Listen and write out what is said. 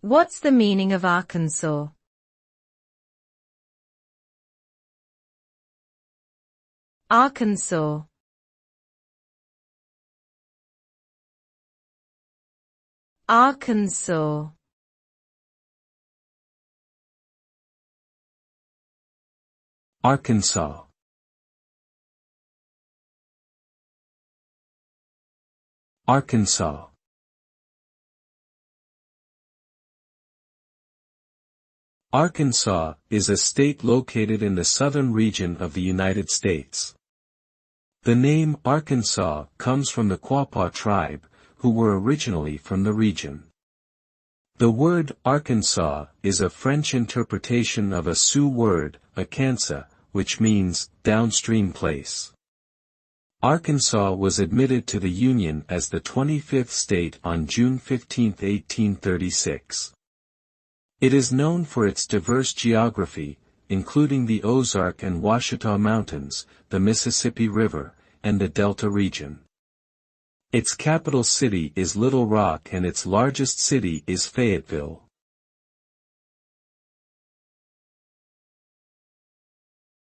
What's the meaning of Arkansas? Arkansas. Arkansas. Arkansas. Arkansas. Arkansas is a state located in the southern region of the United States. The name Arkansas comes from the Quapaw tribe, who were originally from the region. The word Arkansas is a French interpretation of a Sioux word, Arkansas, which means downstream place. Arkansas was admitted to the Union as the 25th state on June 15, 1836. It is known for its diverse geography, including the Ozark and Ouachita Mountains, the Mississippi River, and the Delta region. Its capital city is Little Rock and its largest city is Fayetteville.